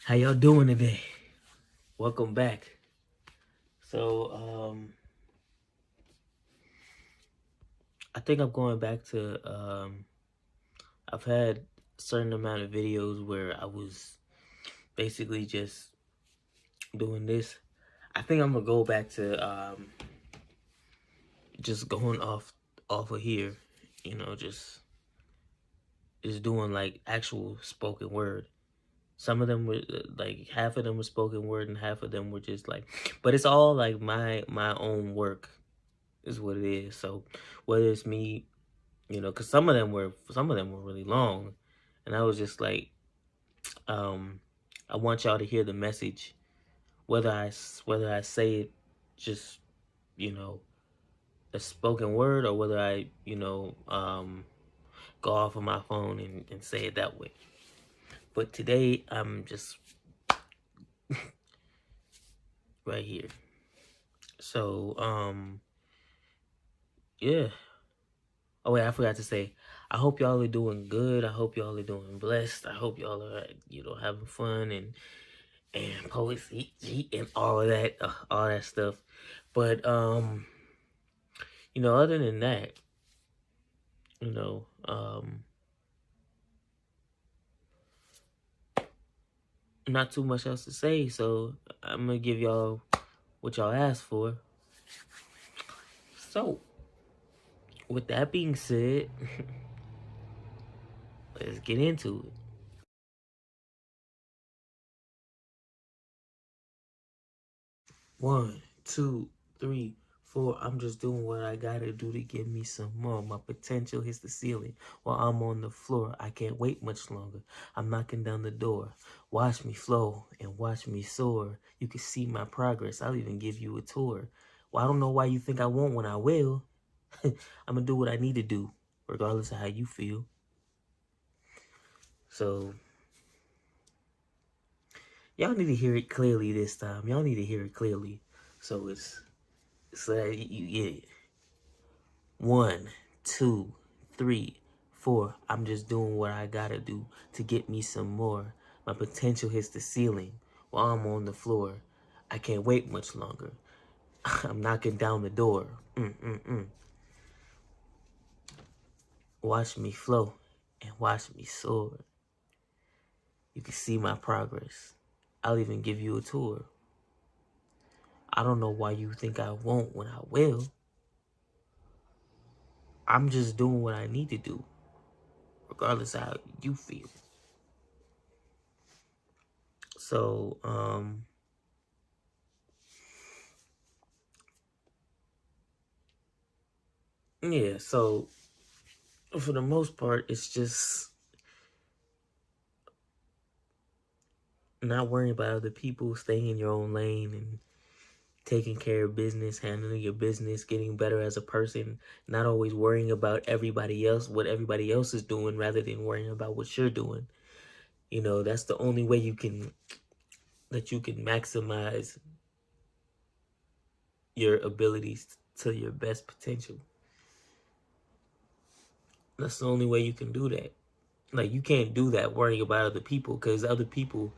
How y'all doing today? Welcome back. So, I think I'm going back to, I've had a certain amount of videos where I was basically just doing this. I think I'm gonna go back to, just going off of here, just doing like actual spoken word. Some of them were like half of them were spoken word and half of them were just like, but it's all like my own work is what it is. So whether it's me, because some of them were really long, and I was just like, um, I want y'all to hear the message, whether I say it just you know a spoken word or whether I go off of my phone and say it that way. But today I'm just right here. So yeah. Oh wait, I forgot to say. I hope y'all are doing good. I hope y'all are doing blessed. I hope y'all are having fun and poetry and all that stuff. But other than that, you know, um, not too much else to say. So I'm gonna give y'all what y'all asked for. So with that being said, let's get into it. 1, 2, 3, 4. I'm just doing what I gotta do to get me some more. My potential hits the ceiling while I'm on the floor. I can't wait much longer. I'm knocking down the door. Watch me flow and watch me soar. You can see my progress. I'll even give you a tour. Well, I don't know why you think I won't when I will. I'm gonna do what I need to do, regardless of how you feel. So, y'all need to hear it clearly this time. Y'all need to hear it clearly. So so you get it. 1, 2, 3, 4. I'm just doing what I gotta do to get me some more. My potential hits the ceiling while I'm on the floor. I can't wait much longer. I'm knocking down the door. Watch me flow and watch me soar. You can see my progress. I'll even give you a tour. I don't know why you think I won't when I will. I'm just doing what I need to do, regardless of how you feel. So, yeah, so for the most part, it's just not worrying about other people, staying in your own lane and taking care of business, handling your business, getting better as a person, not always worrying about everybody else, what everybody else is doing, rather than worrying about what you're doing. That's the only way that you can maximize your abilities to your best potential. That's the only way you can do that. Like, you can't do that worrying about other people, because other people,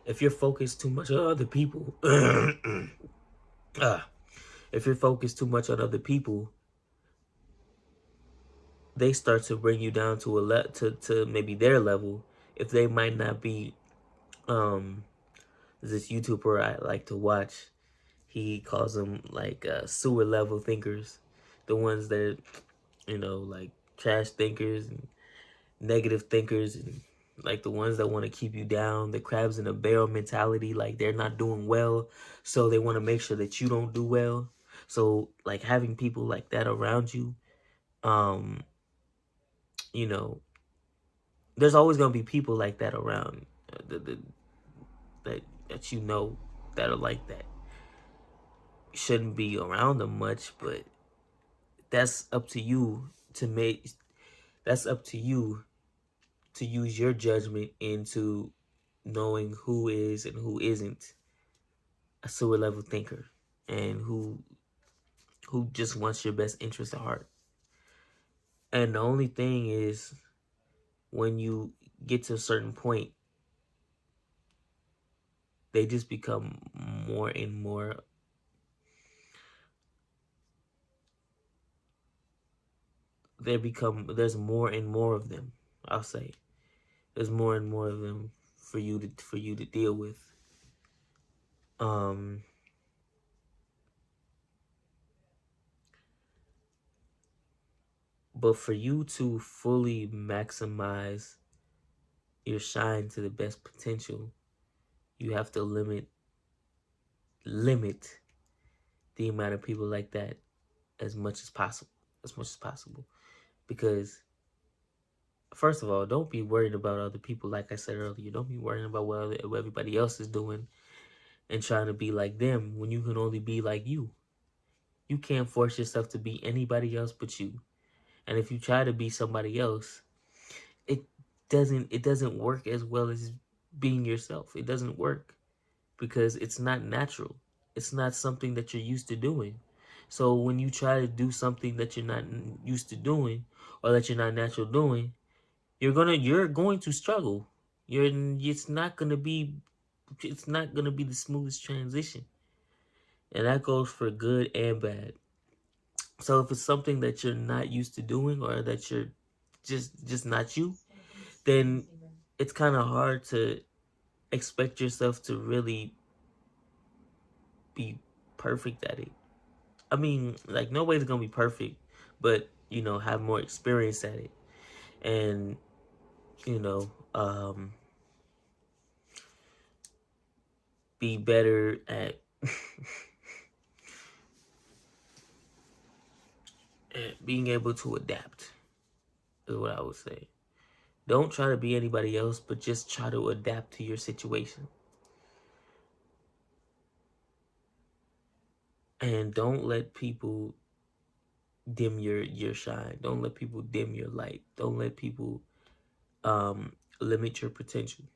if you're focused too much on other people, if you're focused too much on other people, they start to bring you down to to maybe their level. If they might not be, this YouTuber I like to watch, he calls them like sewer level thinkers, the ones that like trash thinkers and negative thinkers, and like the ones that want to keep you down, the crabs in a barrel mentality, like they're not doing well, so they want to make sure that you don't do well. So like having people like that around you, um, you know, there's always gonna be people like that around, that that are like that. You shouldn't be around them much, but that's up to you to make. That's up to you to use your judgment into knowing who is and who isn't a sewer level thinker, and who just wants your best interest at heart. And the only thing is, when you get to a certain point, they just become more and more. There's more and more of them. I'll say there's more and more of them for you to deal with. Um, but for you to fully maximize your shine to the best potential, you have to limit the amount of people like that as much as possible. As much as possible. Because first of all, don't be worried about other people. Like I said earlier, don't be worrying about what everybody else is doing and trying to be like them when you can only be like you. You can't force yourself to be anybody else but you. And if you try to be somebody else, it it doesn't work as well as being yourself. It doesn't work because it's not natural. It's not something that you're used to doing. So when you try to do something that you're not used to doing or that you're not natural doing, you're going to struggle. You're it's not gonna be the smoothest transition. And that goes for good and bad. So if it's something that you're not used to doing or that you're just not you, then it's kind of hard to expect yourself to really be perfect at it. I mean, like nobody's gonna be perfect, but have more experience at it, and you know, be better at, at being able to adapt. Is what I would say. Don't try to be anybody else, but just try to adapt to your situation. And don't let people dim your shine. Don't let people dim your light. Don't let people limit your potential.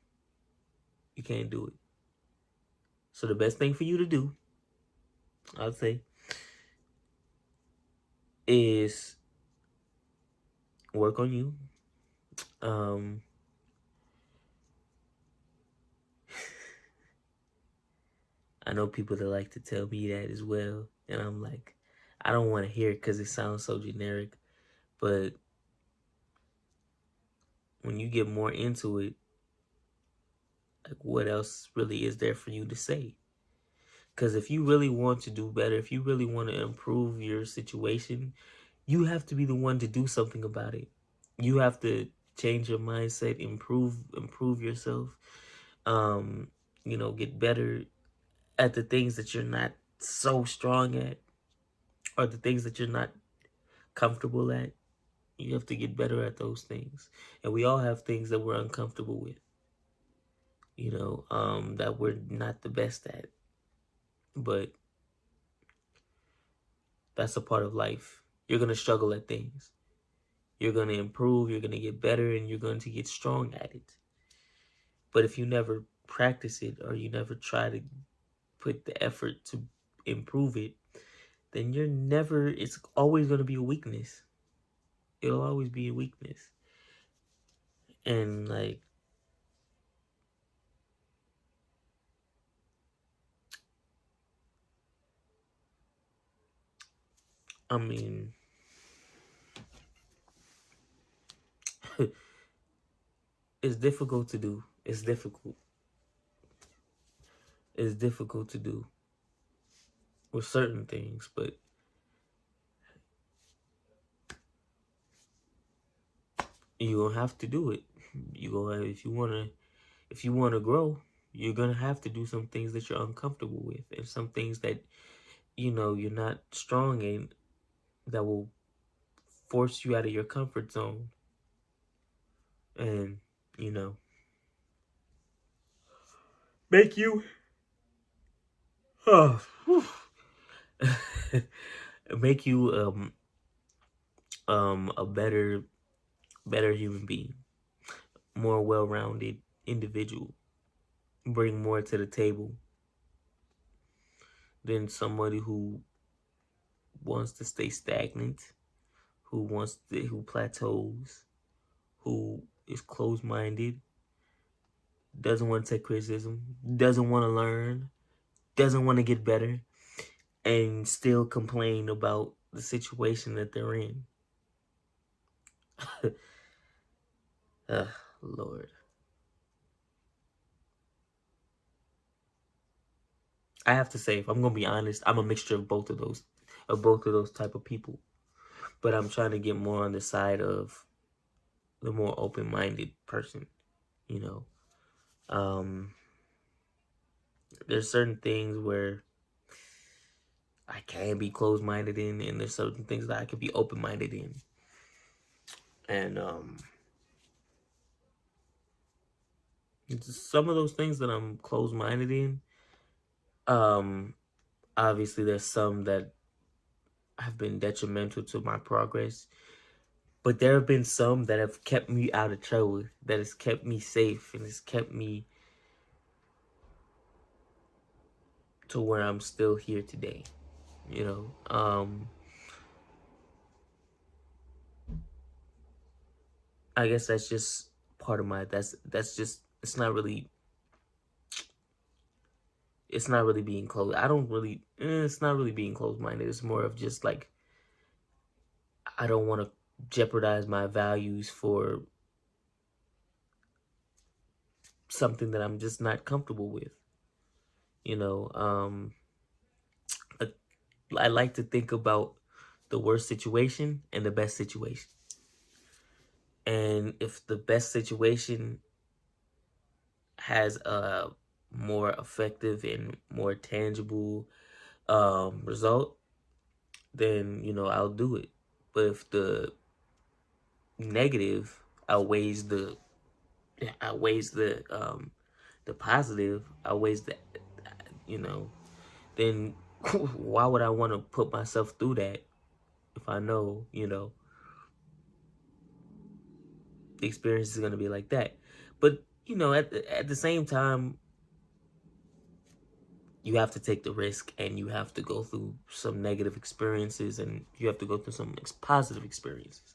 You can't do it. So the best thing for you to do, I'd say, is work on you. Um, I know people that like to tell me that as well, and I'm like, I don't want to hear it because it sounds so generic. But when you get more into it, like what else really is there for you to say? Because if you really want to do better, if you really want to improve your situation, you have to be the one to do something about it. You have to change your mindset, improve yourself. Um, get better at the things that you're not so strong at, or the things that you're not comfortable at. You have to get better at those things. And we all have things that we're uncomfortable with, that we're not the best at. But that's a part of life. You're going to struggle at things. You're going to improve, you're going to get better, and you're going to get strong at it. But if you never practice it or you never try to put the effort to improve it, then it's always going to be a weakness. It'll always be a weakness. And like, I mean, it's difficult to do. It's difficult. It's difficult to do with certain things, but you gonna have to do it. You gonna if you wanna grow, you're gonna have to do some things that you're uncomfortable with, and some things that you're not strong in, that will force you out of your comfort zone, and you know make you oh, make you a better human being, more well-rounded individual, bring more to the table than somebody who wants to stay stagnant, who plateaus, who is closed-minded, doesn't want to take criticism, doesn't want to learn, doesn't want to get better, and still complain about the situation that they're in. Lord. I have to say, if I'm gonna be honest, I'm a mixture of both of those type of people. But I'm trying to get more on the side of the more open-minded person, you know. There's certain things where I can be closed-minded in, and there's certain things that I can be open-minded in. And some of those things that I'm closed-minded in, obviously there's some that have been detrimental to my progress. But there have been some that have kept me out of trouble, that has kept me safe, and has kept me to where I'm still here today. You know, I guess that's just part of my, that's just, it's not really being closed. I don't really, it's not really being closed-minded. It's more of just like, I don't want to jeopardize my values for something that I'm just not comfortable with. You know, I like to think about the worst situation and the best situation. And if the best situation has a more effective and more tangible result, then, you know, I'll do it. But if the negative outweighs the positive, outweighs the, you know, then why would I want to put myself through that if I know, you know, the experience is going to be like that? But, you know, at the same time, you have to take the risk, and you have to go through some negative experiences, and you have to go through some positive experiences.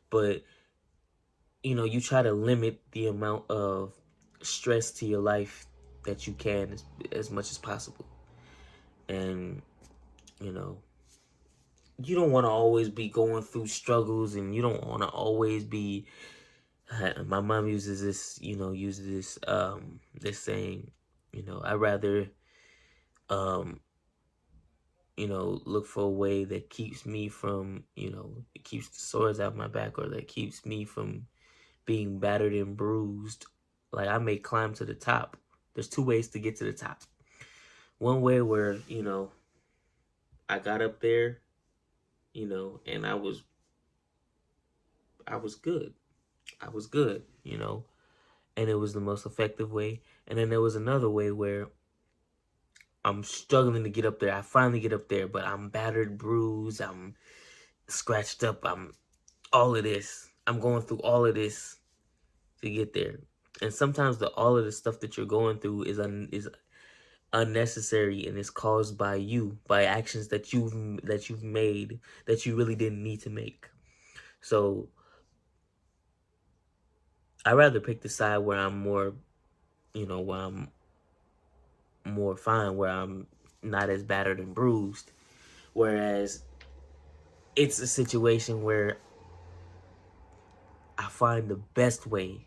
But, you know, you try to limit the amount of stress to your life that you can as much as possible. And, you know, you don't want to always be going through struggles, and you don't want to always be, my mom uses this, this saying, you know, I'd rather, look for a way that keeps me from, it keeps the sores out my back, or that keeps me from being battered and bruised. Like, I may climb to the top. There's two ways to get to the top. One way where, I got up there, and I was good. I was good, and it was the most effective way. And then there was another way where I'm struggling to get up there. I finally get up there, but I'm battered, bruised, I'm scratched up, I'm all of this. I'm going through all of this to get there. And sometimes all of the stuff that you're going through is unnecessary, and is caused by you, by actions that you've made that you really didn't need to make. So I rather pick the side where I'm more, where I'm more fine, where I'm not as battered and bruised. Whereas it's a situation where I find the best way.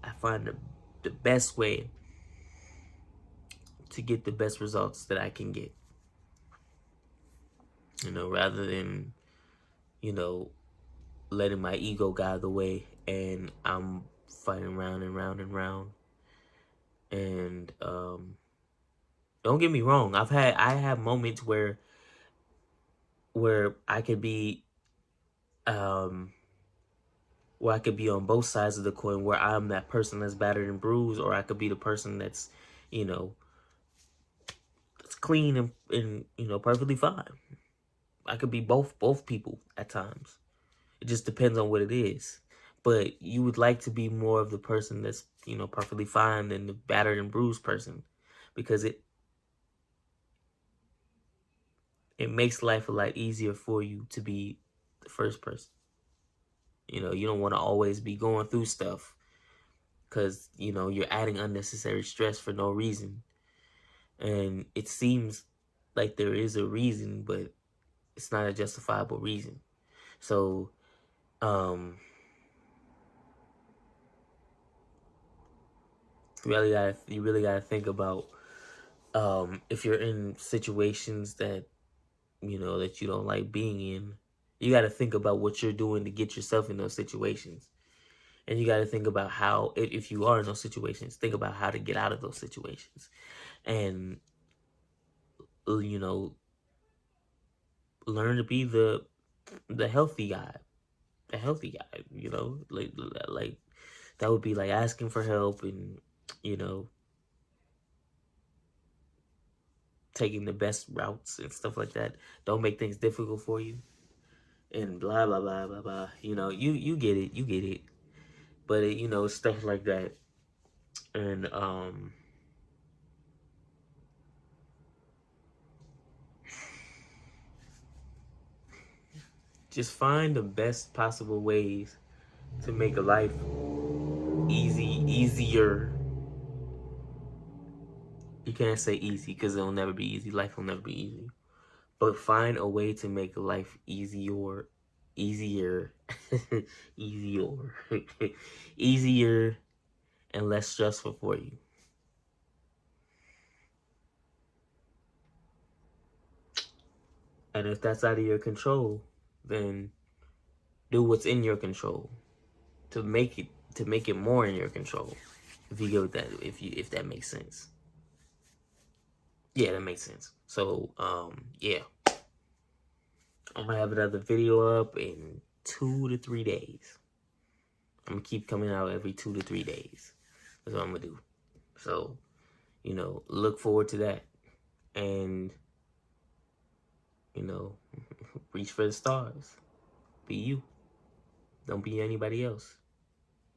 I find the best way to get the best results that I can get. Rather than, letting my ego guide the way, and I'm fighting round and round and round. And don't get me wrong, I have moments where I could be where I could be on both sides of the coin, where I'm that person that's battered and bruised, or I could be the person that's, that's clean and perfectly fine. I could be both people at times. It just depends on what it is. But you would like to be more of the person that's, perfectly fine than the battered and bruised person, because it makes life a lot easier for you to be the first person. You don't want to always be going through stuff because, you know, you're adding unnecessary stress for no reason. And it seems like there is a reason, but it's not a justifiable reason. So, you really gotta think about, if you're in situations that, you know, that you don't like being in, you gotta think about what you're doing to get yourself in those situations. And you gotta think about how, if you are in those situations, think about how to get out of those situations. And, you know, learn to be the healthy guy. The healthy guy, you know, like that would be like asking for help and, you know, taking the best routes and stuff like that. Don't make things difficult for you and blah blah blah blah blah. You know, you get it, you get it. But you know, stuff like that. And just find the best possible ways to make a life easier. You can't say easy because it'll never be easy. Life will never be easy. But find a way to make life easier, easier, easier, easier, and less stressful for you. And if that's out of your control, then do what's in your control to make it more in your control. If you get what that, if that makes sense. Yeah, that makes sense. So, yeah, I'm gonna have another video up in 2 to 3 days. I'm gonna keep coming out every 2 to 3 days. That's what I'm gonna do. So, you know, look forward to that. And, you know, reach for the stars. Be you. Don't be anybody else.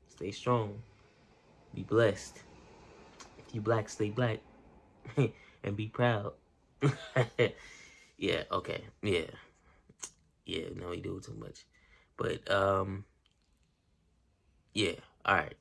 Stay strong. Be blessed. If you black, stay black. And be proud. Yeah, okay. Yeah. Yeah, no, he do too much. But yeah, all right.